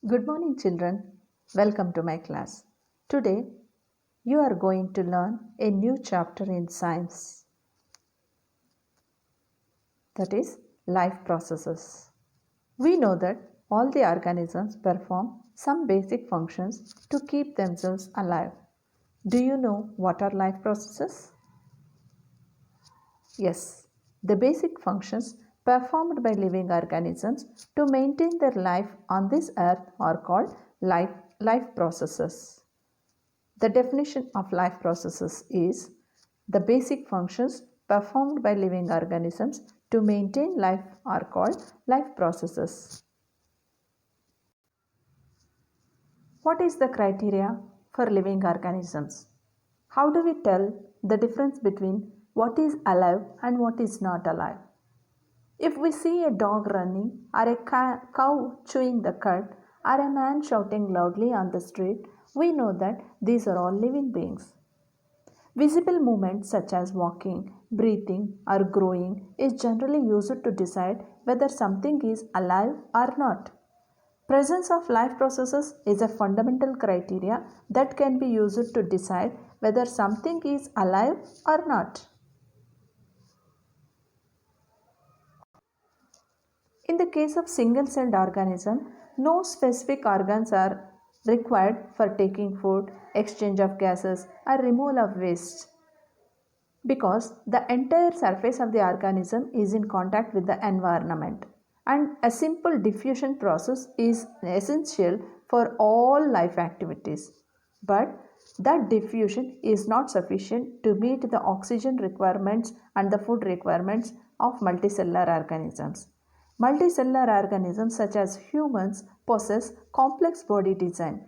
Good morning, children. Welcome to my class. Today, you are going to learn a new chapter in science, that is, life processes. We know that all the organisms perform some basic functions to keep themselves alive. Do you know what are life processes? Yes, the basic functions performed by living organisms to maintain their life on this earth are called life processes. The definition of life processes is the basic functions performed by living organisms to maintain life are called life processes. What is the criteria for living organisms? How do we tell the difference between what is alive and what is not alive? If we see a dog running, or a cow chewing the cud, or a man shouting loudly on the street, we know that these are all living beings. Visible movement such as walking, breathing, or growing is generally used to decide whether something is alive or not. Presence of life processes is a fundamental criteria that can be used to decide whether something is alive or not. In the case of single-celled organism, no specific organs are required for taking food, exchange of gases, or removal of waste, because the entire surface of the organism is in contact with the environment, and a simple diffusion process is essential for all life activities. But that diffusion is not sufficient to meet the oxygen requirements and the food requirements of multicellular organisms. Multicellular organisms such as humans possess complex body design.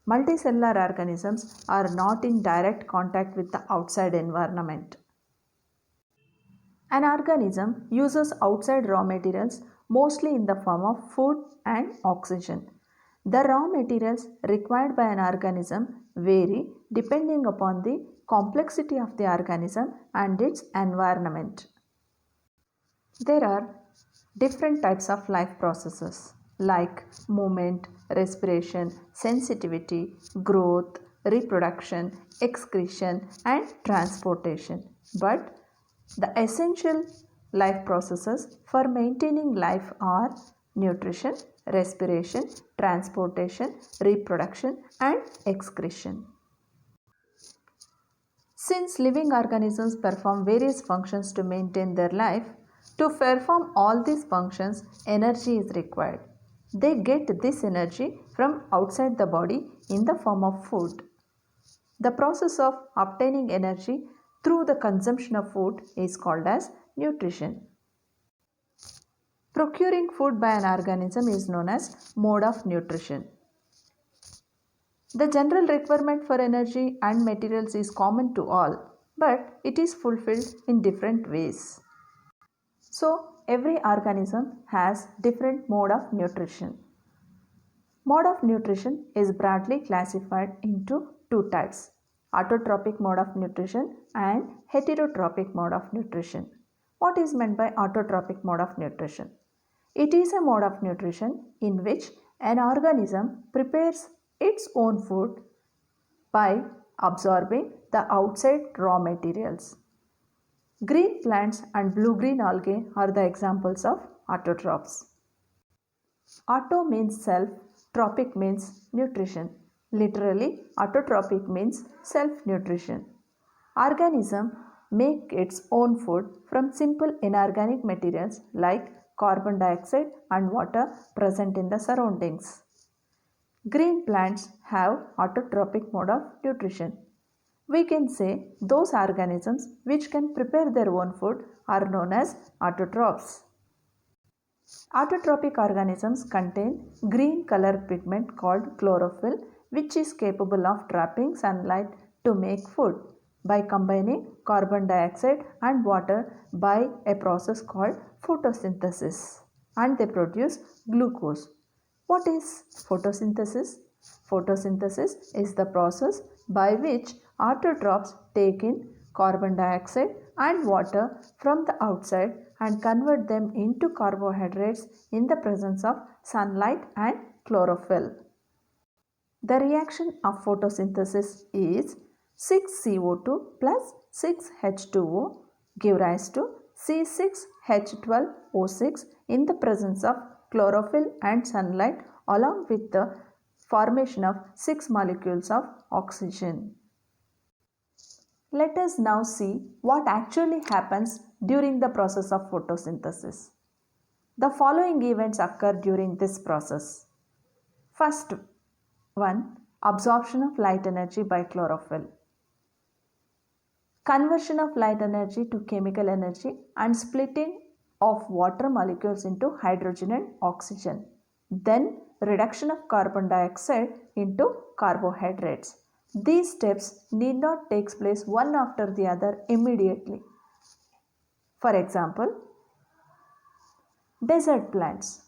Multicellular organisms are not in direct contact with the outside environment. An organism uses outside raw materials mostly in the form of food and oxygen. The raw materials required by an organism vary depending upon the complexity of the organism and its environment. There are different types of life processes like movement, respiration, sensitivity, growth, reproduction, excretion, and transportation. But the essential life processes for maintaining life are nutrition, respiration, transportation, reproduction, and excretion. Since living organisms perform various functions to maintain their life, to perform all these functions, energy is required. They get this energy from outside the body in the form of food. The process of obtaining energy through the consumption of food is called as nutrition. Procuring food by an organism is known as mode of nutrition. The general requirement for energy and materials is common to all, but it is fulfilled in different ways. So, every organism has different mode of nutrition. Mode of nutrition is broadly classified into two types: autotrophic mode of nutrition and heterotrophic mode of nutrition. What is meant by autotrophic mode of nutrition? It is a mode of nutrition in which an organism prepares its own food by absorbing the outside raw materials. Green plants and blue-green algae are the examples of autotrophs. Auto means self, trophic means nutrition. Literally, autotrophic means self-nutrition. Organism make its own food from simple inorganic materials like carbon dioxide and water present in the surroundings. Green plants have autotrophic mode of nutrition. We can say those organisms which can prepare their own food are known as autotrophs. Autotrophic organisms contain green color pigment called chlorophyll, which is capable of trapping sunlight to make food by combining carbon dioxide and water by a process called photosynthesis, and they produce glucose. What is photosynthesis? Photosynthesis is the process by which autotrophs take in carbon dioxide and water from the outside and convert them into carbohydrates in the presence of sunlight and chlorophyll. The reaction of photosynthesis is 6CO2 plus 6H2O give rise to C6H12O6 in the presence of chlorophyll and sunlight along with the formation of 6 molecules of oxygen. Let us now see what actually happens during the process of photosynthesis. The following events occur during this process. First one, absorption of light energy by chlorophyll. Conversion of light energy to chemical energy and splitting of water molecules into hydrogen and oxygen. Then reduction of carbon dioxide into carbohydrates. These steps need not take place one after the other immediately. For example, desert plants.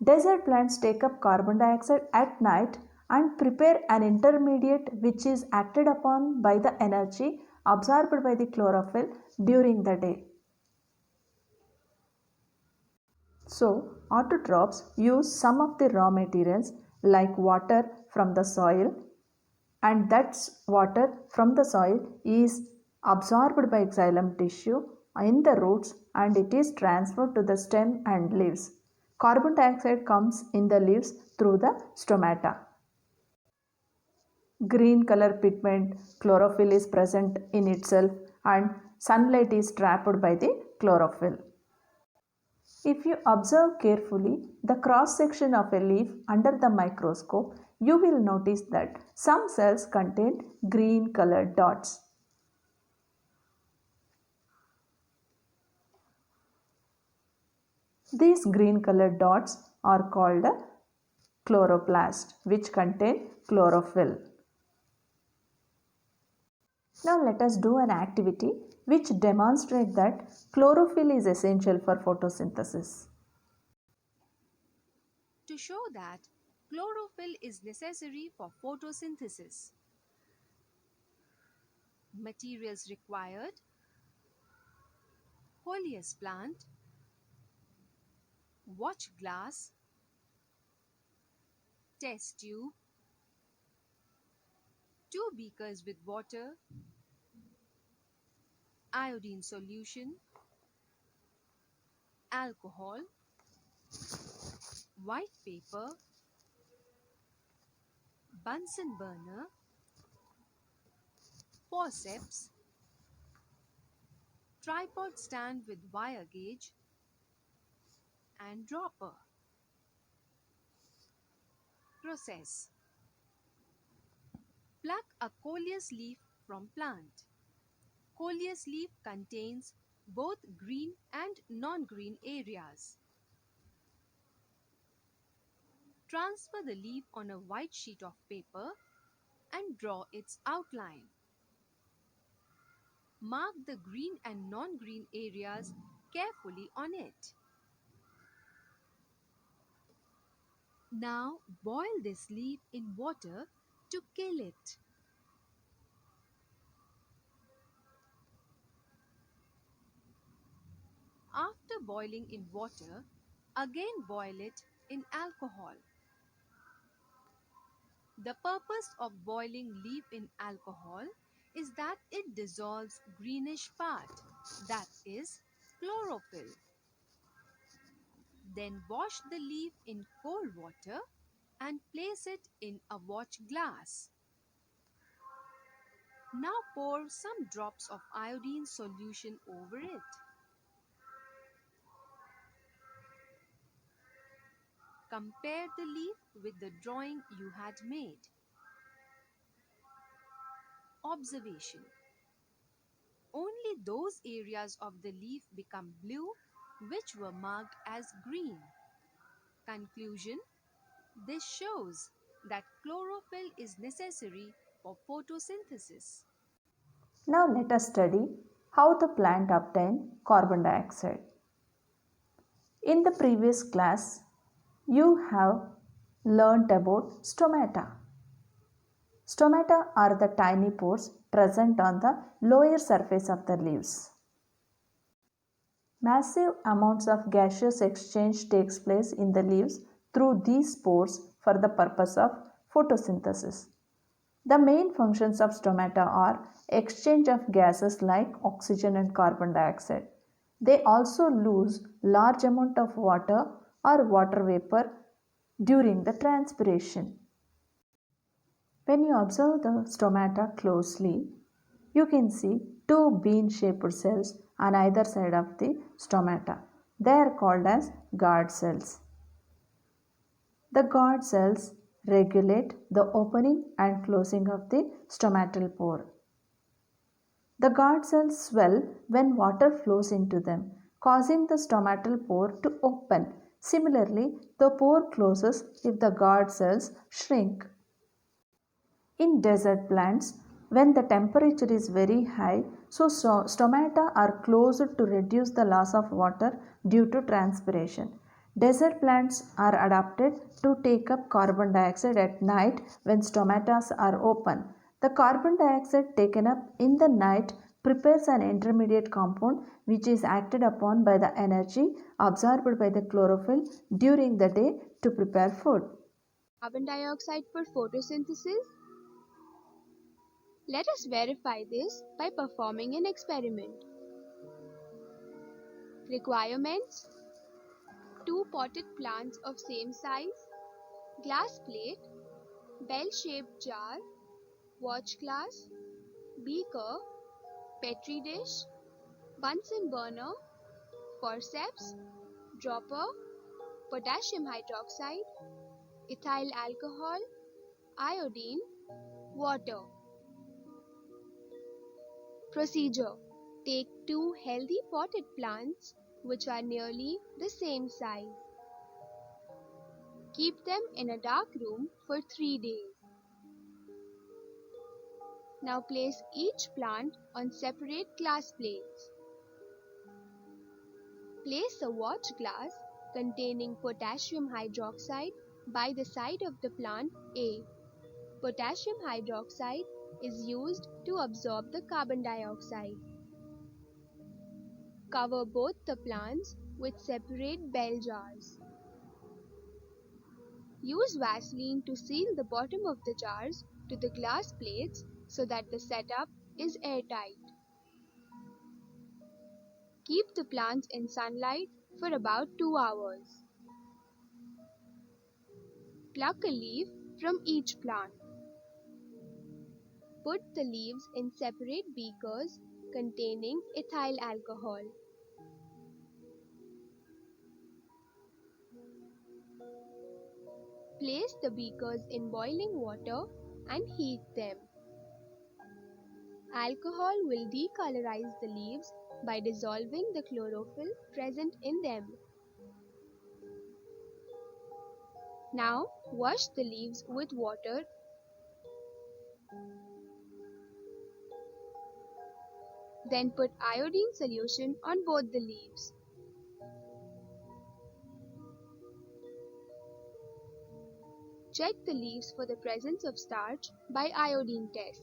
Desert plants take up carbon dioxide at night and prepare an intermediate which is acted upon by the energy absorbed by the chlorophyll during the day. So, autotrophs use some of the raw materials like water from the soil, and that water from the soil is absorbed by xylem tissue in the roots and it is transferred to the stem and leaves. Carbon dioxide comes in the leaves through the stomata. Green color pigment chlorophyll is present in itself and sunlight is trapped by the chlorophyll. If you observe carefully the cross section of a leaf under the microscope, you will notice that some cells contain green colored dots. These green colored dots are called chloroplast, which contain chlorophyll. Now let us do an activity which demonstrates that chlorophyll is essential for photosynthesis. To show that chlorophyll is necessary for photosynthesis. Materials required: Coleus plant, watch glass, test tube, 2 beakers with water, iodine solution, alcohol, white paper, Bunsen burner, forceps, tripod stand with wire gauge, and dropper. Process: pluck a coleus leaf from plant. Coleus leaf contains both green and non-green areas. Transfer the leaf on a white sheet of paper and draw its outline. Mark the green and non-green areas carefully on it. Now boil this leaf in water to kill it. After boiling in water, again boil it in alcohol. The purpose of boiling leaf in alcohol is that it dissolves greenish part, that is chlorophyll. Then wash the leaf in cold water and place it in a watch glass. Now pour some drops of iodine solution over it. Compare the leaf with the drawing you had made. Observation: only those areas of the leaf become blue which were marked as green. Conclusion: this shows that chlorophyll is necessary for photosynthesis. Now let us study how the plant obtains carbon dioxide. In the previous class, you have learnt about stomata. Stomata are the tiny pores present on the lower surface of the leaves. Massive amounts of gaseous exchange takes place in the leaves through these pores for the purpose of photosynthesis. The main functions of stomata are exchange of gases like oxygen and carbon dioxide. They also lose large amount of water or water vapor during the transpiration. When you observe the stomata closely, you can see two bean-shaped cells on either side of the stomata. They are called as guard cells. The guard cells regulate the opening and closing of the stomatal pore. The guard cells swell when water flows into them, causing the stomatal pore to open. Similarly, the pore closes if the guard cells shrink. In desert plants, when the temperature is very high, stomata are closed to reduce the loss of water due to transpiration. Desert plants are adapted to take up carbon dioxide at night when stomata are open. The carbon dioxide taken up in the night prepares an intermediate compound which is acted upon by the energy absorbed by the chlorophyll during the day to prepare food. Carbon dioxide for photosynthesis? Let us verify this by performing an experiment. Requirements: 2 potted plants of same size, glass plate, bell-shaped jar, watch glass, beaker, petri dish, Bunsen burner, forceps, dropper, potassium hydroxide, ethyl alcohol, iodine, water. Procedure: take 2 healthy potted plants which are nearly the same size. Keep them in a dark room for 3 days. Now place each plant on separate glass plates. Place a watch glass containing potassium hydroxide by the side of the plant A. Potassium hydroxide is used to absorb the carbon dioxide. Cover both the plants with separate bell jars. Use Vaseline to seal the bottom of the jars to the glass plates so that the setup is airtight. Keep the plants in sunlight for about 2 hours. Pluck a leaf from each plant. Put the leaves in separate beakers containing ethyl alcohol. Place the beakers in boiling water and heat them. Alcohol will decolorize the leaves by dissolving the chlorophyll present in them. Now wash the leaves with water. Then put iodine solution on both the leaves. Check the leaves for the presence of starch by iodine test.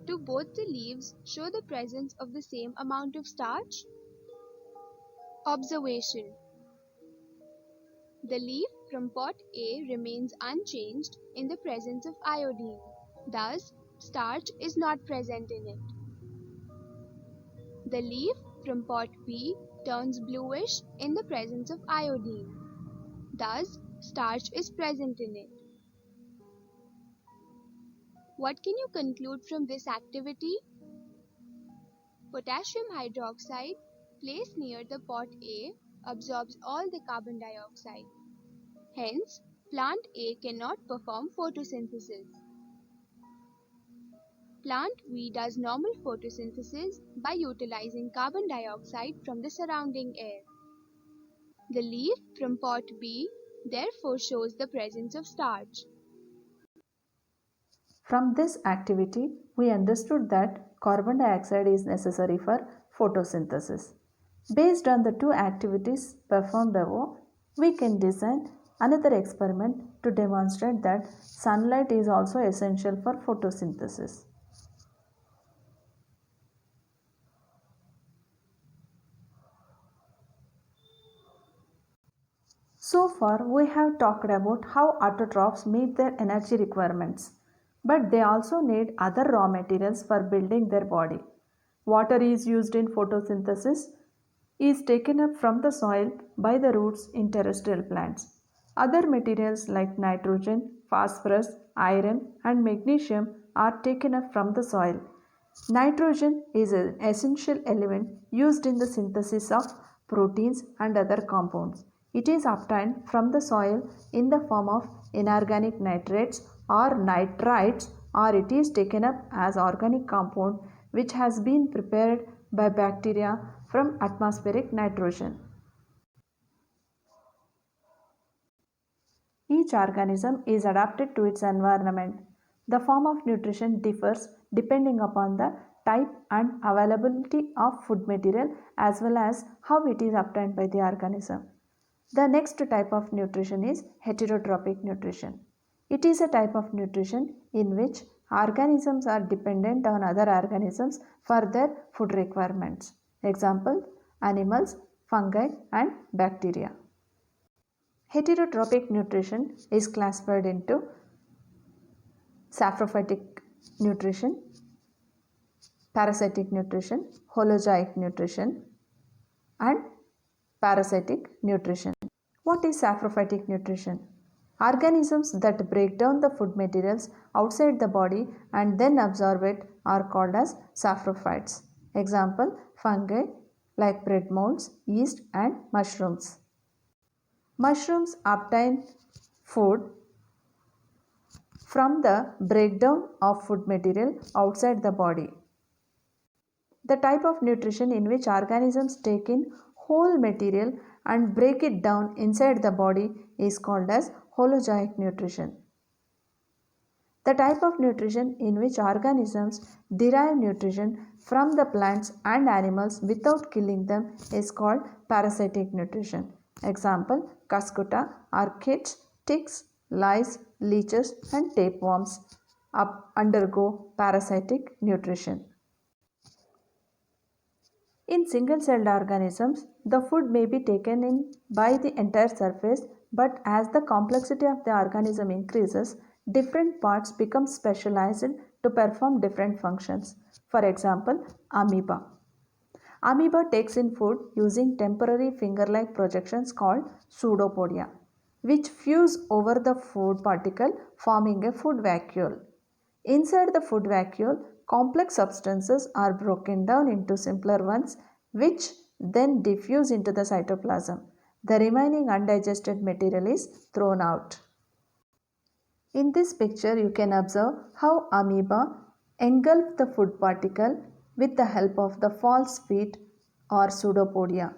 Do both the leaves show the presence of the same amount of starch? Observation: the leaf from pot A remains unchanged in the presence of iodine. Thus, starch is not present in it. The leaf from pot B turns bluish in the presence of iodine. Thus, starch is present in it. What can you conclude from this activity? Potassium hydroxide placed near the pot A absorbs all the carbon dioxide. Hence, plant A cannot perform photosynthesis. Plant B does normal photosynthesis by utilizing carbon dioxide from the surrounding air. The leaf from pot B therefore shows the presence of starch. From this activity, we understood that carbon dioxide is necessary for photosynthesis. Based on the two activities performed above, we can design another experiment to demonstrate that sunlight is also essential for photosynthesis. far, we have talked about how autotrophs meet their energy requirements, but they also need other raw materials for building their body. Water is used in photosynthesis, is taken up from the soil by the roots in terrestrial plants. Other materials like nitrogen, phosphorus, iron, and magnesium are taken up from the soil. Nitrogen is an essential element used in the synthesis of proteins and other compounds. It is obtained from the soil in the form of inorganic nitrates or nitrites, or it is taken up as organic compound which has been prepared by bacteria from atmospheric nitrogen. Each organism is adapted to its environment. The form of nutrition differs depending upon the type and availability of food material as well as how it is obtained by the organism. The next type of nutrition is heterotrophic nutrition. It is a type of nutrition in which organisms are dependent on other organisms for their food requirements. Example: animals, fungi, and bacteria. Heterotrophic nutrition is classified into saprophytic nutrition, parasitic nutrition, holozoic nutrition, and parasitic nutrition. What is saprophytic nutrition? Organisms that break down the food materials outside the body and then absorb it are called as saprophytes. Example: fungi like bread molds, yeast, and mushrooms. Mushrooms obtain food from the breakdown of food material outside the body. The type of nutrition in which organisms take in whole material and break it down inside the body is called as holozoic nutrition. The type of nutrition in which organisms derive nutrition from the plants and animals without killing them is called parasitic nutrition. Example: cuscuta, orchids, ticks, lice, leeches, and tapeworms undergo parasitic nutrition. In single-celled organisms, the food may be taken in by the entire surface, but as the complexity of the organism increases, different parts become specialized to perform different functions. For example, amoeba. Amoeba takes in food using temporary finger-like projections called pseudopodia, which fuse over the food particle, forming a food vacuole. Inside the food vacuole, complex substances are broken down into simpler ones, which then diffuse into the cytoplasm. The remaining undigested material is thrown out. In this picture, you can observe how amoeba engulf the food particle with the help of the false feet or pseudopodia.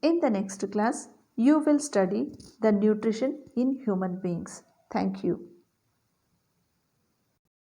In the next class, you will study the nutrition in human beings. Thank you.